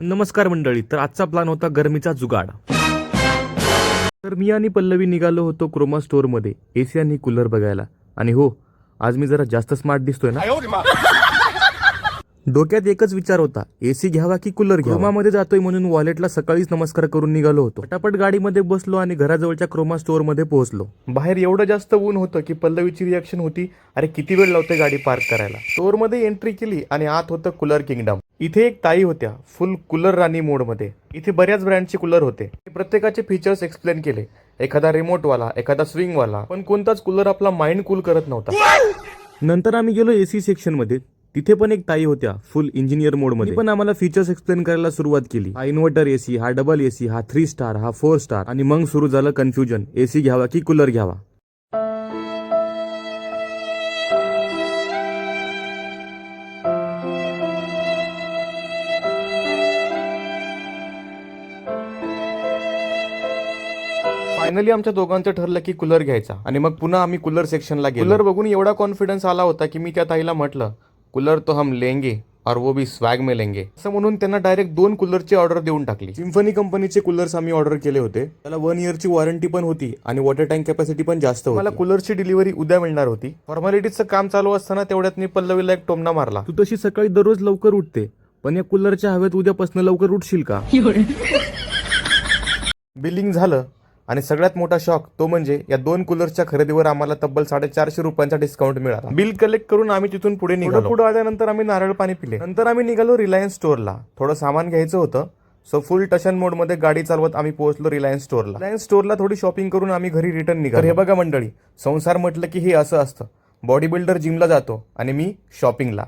नमस्कार मंडळी. तर आजचा प्लॅन होता गरमीचा जुगाड. तर मी आणि पल्लवी निघालो होतो क्रोमा स्टोअरमध्ये एसी आणि कूलर बघायला. आणि हो, आज मी जरा जास्त स्मार्ट दिसतोय ना. डोक्यात एकच विचार होता, एसी घ्यावा की कूलर घ्यावा. क्रोमामध्ये जातोय म्हणून वॉलेटला सकाळीच नमस्कार करून निघालो होतो. पटापट गाडीमध्ये बसलो आणि घराजवळच्या क्रोमा स्टोअर मध्ये पोहोचलो. बाहेर एवढं जास्त ऊन होतं की पल्लवीची रिॲक्शन होती, अरे किती वेळ लावते गाडी पार्क करायला. स्टोअर मध्ये एंट्री केली आणि आत होतं कूलर किंगडम. इथे एक ताई होत्या फुल कूलर राणी मोड मध्ये. इथे बऱ्याच ब्रँडचे कूलर होते. प्रत्येकाचे फीचर्स एक्सप्लेन केले. एखादा रिमोट वाला, एखादा स्विंग वाला, पण कोणताच कूलर आपला माइंड कूल करत नव्हता. नंतर आम्ही गेलो एसी सेक्शन मध्ये. तिथे पण एक ताई होत्या फुल इंजिनियर मोड मध्ये. पण आम्हाला फीचर्स एक्सप्लेन करायला सुरुवात केली. हा इन्व्हर्टर एसी, हा डबल एसी, हा 3 स्टार, हा 4 स्टार. आणि मग सुरू झालं कन्फ्युजन, एसी घ्यावा की कूलर घ्यावा. फायनली आमच्या दोघांचं ठरलं की कूलर घ्यायचा. आणि मग पुन्हा आम्ही कूलर सेक्शनला गेलो. कूलर बघून एवढा कॉन्फिडन्स आला होता की मी त्या ताईला म्हटलं, कूलर तो हम लेंगे और वो भी स्वॅग में लेंगे. असं म्हणून त्यांना डायरेक्ट 2 कूलरची ऑर्डर देऊन टाकली. सिम्फनी कंपनीचे कूलर्स आम्ही ऑर्डर केले होते. त्याला 1 इयरची वॉरंटी पण होती आणि वॉटर टँक कॅपॅसिटी पण जास्त होती. मला कूलरची डिलिव्हरी उद्या मिळणार होती. फॉर्मॅलिटीचं काम चालू असताना तेवढ्यात मी पल्लवीला एक टोमणा मारला, तू तशी सकाळी दररोज लवकर उठते, पण या कूलरच्या हवेत उद्यापासून लवकर उठशील का. बिलिंग झालं आणि सगळ्यात मोठा शॉक तो म्हणजे या 2 कूलरच्या खरेदीवर आम्हाला तब्बल 450 रुपयांचा डिस्काउंट मिळाला. बिल कलेक्ट करून आम्ही तिथून पुढे निघालो. पुढे आल्यानंतर आम्ही नारळ पाणी पिले. नंतर आम्ही निघालो रिलायन्स स्टोअरला. थोडं सामान घ्यायचं होतं, सो फुल टशन मोड मध्ये गाडी चालवत आम्ही पोहोचलो रिलायन्स स्टोअरला. रिलायन्स स्टोअरला थोडी शॉपिंग करून आम्ही घरी रिटर्न निघालो. हे बघा मंडळी, संसार म्हटलं की हे असं असतं. बॉडी बिल्डर जिमला जातो आणि मी शॉपिंगला.